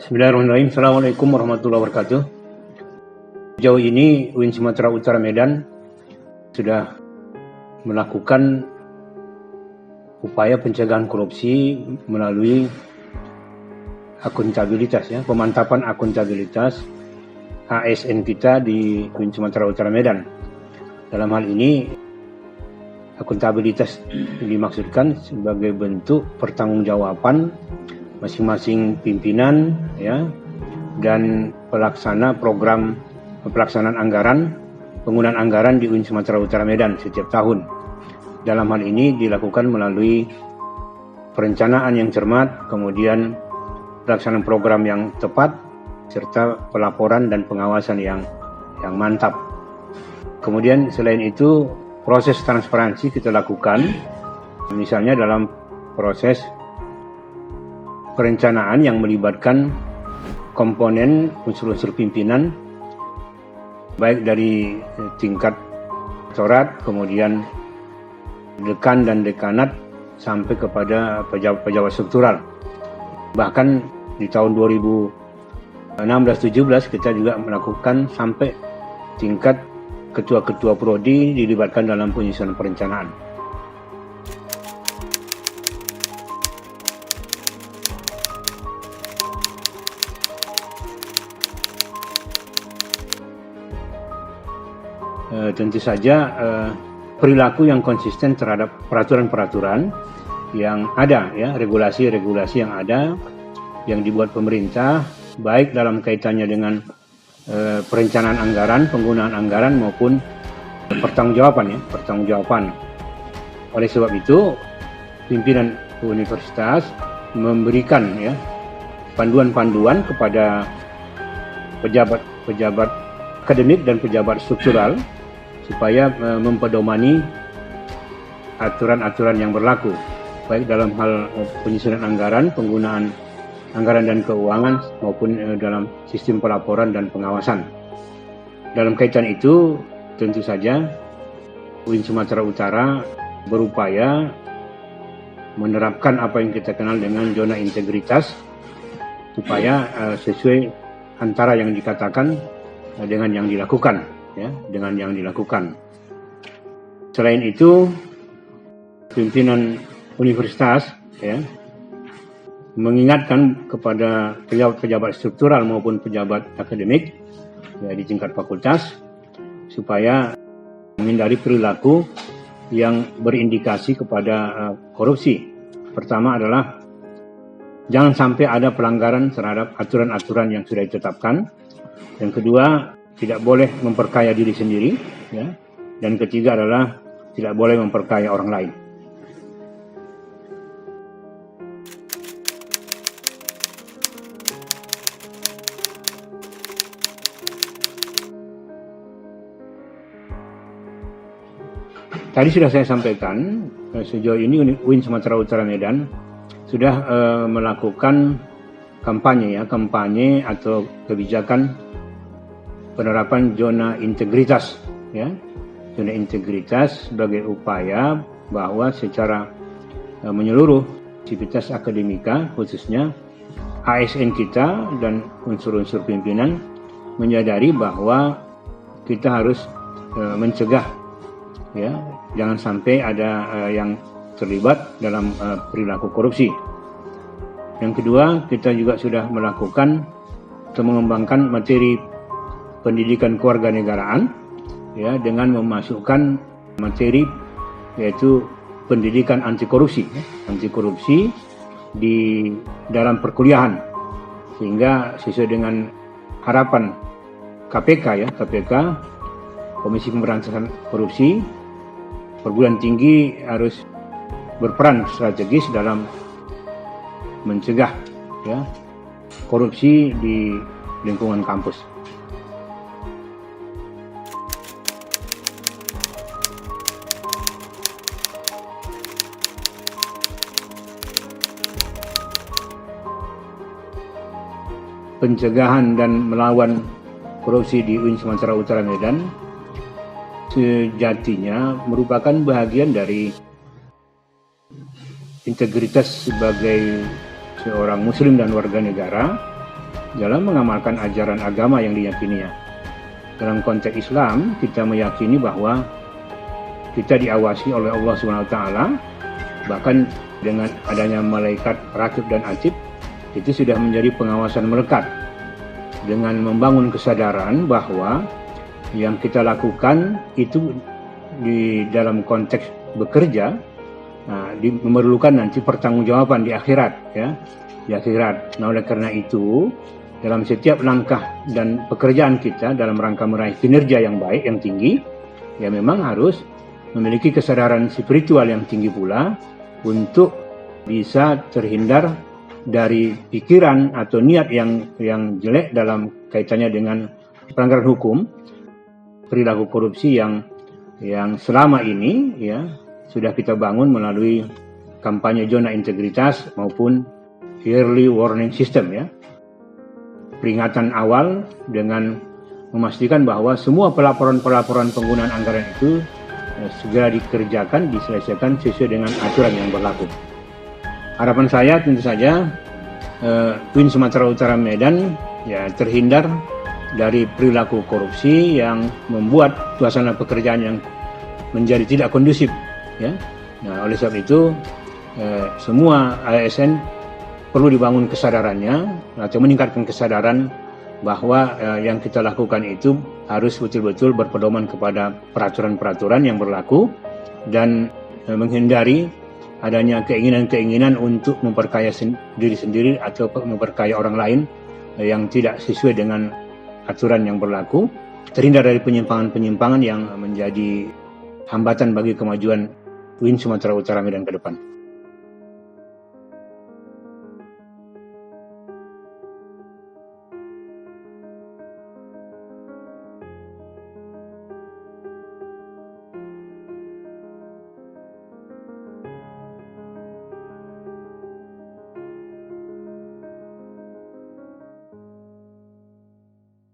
Bismillahirrahmanirrahim. Assalamualaikum warahmatullahi wabarakatuh. Sejauh ini UIN Sumatera Utara Medan sudah melakukan upaya pencegahan korupsi melalui akuntabilitas, pemantapan akuntabilitas ASN kita di UIN Sumatera Utara Medan. Dalam hal ini akuntabilitas dimaksudkan sebagai bentuk pertanggungjawaban masing-masing pimpinan dan pelaksanaan anggaran, penggunaan anggaran di UIN Sumatera Utara Medan setiap tahun. Dalam hal ini dilakukan melalui perencanaan yang cermat, kemudian pelaksanaan program yang tepat, serta pelaporan dan pengawasan yang mantap. Kemudian selain itu, proses transparansi kita lakukan, misalnya dalam proses perencanaan yang melibatkan komponen unsur-unsur pimpinan, baik dari tingkat rektorat, kemudian dekan dan dekanat, sampai kepada pejabat-pejabat struktural. Bahkan di tahun 2016-17 kita juga melakukan sampai tingkat ketua-ketua prodi dilibatkan dalam penyusunan perencanaan. Tentu saja perilaku yang konsisten terhadap peraturan-peraturan yang ada, regulasi-regulasi yang ada, yang dibuat pemerintah, baik dalam kaitannya dengan perencanaan anggaran, penggunaan anggaran maupun pertanggungjawaban. Oleh sebab itu, pimpinan universitas memberikan panduan-panduan kepada pejabat akademik dan pejabat struktural supaya mempedomani aturan-aturan yang berlaku, baik dalam hal penyusunan anggaran, penggunaan anggaran dan keuangan, maupun dalam sistem pelaporan dan pengawasan. Dalam kaitan itu, tentu saja UIN Sumatera Utara berupaya menerapkan apa yang kita kenal dengan zona integritas, supaya sesuai antara yang dikatakan dengan yang dilakukan. Selain itu, pimpinan universitas mengingatkan kepada pejabat struktural maupun pejabat akademik di tingkat fakultas supaya menghindari perilaku yang berindikasi kepada korupsi. Pertama adalah jangan sampai ada pelanggaran terhadap aturan-aturan yang sudah ditetapkan. Yang kedua, tidak boleh memperkaya diri sendiri, dan ketiga adalah tidak boleh memperkaya orang lain. Tadi sudah saya sampaikan, sejauh ini UIN Sumatera Utara Medan sudah melakukan kampanye atau kebijakan penerapan zona integritas, zona integritas sebagai upaya bahwa secara menyeluruh aktivitas akademika, khususnya ASN kita dan unsur-unsur pimpinan menyadari bahwa kita harus mencegah, jangan sampai ada yang terlibat dalam perilaku korupsi. Yang kedua, kita juga sudah melakukan atau mengembangkan materi pendidikan kewarganegaraan, dengan memasukkan materi yaitu pendidikan anti korupsi di dalam perkuliahan, sehingga sesuai dengan harapan KPK, Komisi Pemberantasan Korupsi, perguruan tinggi harus berperan strategis dalam mencegah korupsi di lingkungan kampus. pencegahan dan melawan korupsi di UIN Sumatera Utara Medan sejatinya merupakan bagian dari integritas sebagai seorang muslim dan warga negara dalam mengamalkan ajaran agama yang diyakininya. Dalam konteks Islam, kita meyakini bahwa kita diawasi oleh Allah SWT, bahkan dengan adanya malaikat rakib dan atid, itu sudah menjadi pengawasan melekat dengan membangun kesadaran bahwa yang kita lakukan itu di dalam konteks bekerja memerlukan nanti pertanggungjawaban di akhirat, ya, di akhirat. Nah, oleh karena itu dalam setiap langkah dan pekerjaan kita dalam rangka meraih kinerja yang baik, yang tinggi, ya memang harus memiliki kesadaran spiritual yang tinggi pula untuk bisa terhindar dari pikiran atau niat yang jelek dalam kaitannya dengan pelanggaran hukum, perilaku korupsi yang selama ini ya sudah kita bangun melalui kampanye zona integritas maupun yearly warning system, ya. Peringatan awal dengan memastikan bahwa semua pelaporan penggunaan anggaran itu segera dikerjakan, diselesaikan sesuai dengan aturan yang berlaku. Harapan saya tentu saja UIN Sumatera Utara Medan ya terhindar dari perilaku korupsi yang membuat suasana pekerjaan yang menjadi tidak kondusif, ya. Nah, oleh sebab itu semua ASN perlu dibangun kesadarannya atau meningkatkan kesadaran bahwa yang kita lakukan itu harus betul-betul berpedoman kepada peraturan-peraturan yang berlaku dan menghindari adanya keinginan-keinginan untuk memperkaya diri sendiri atau memperkaya orang lain yang tidak sesuai dengan aturan yang berlaku, terhindar dari penyimpangan-penyimpangan yang menjadi hambatan bagi kemajuan UIN Sumatera Utara Medan ke depan.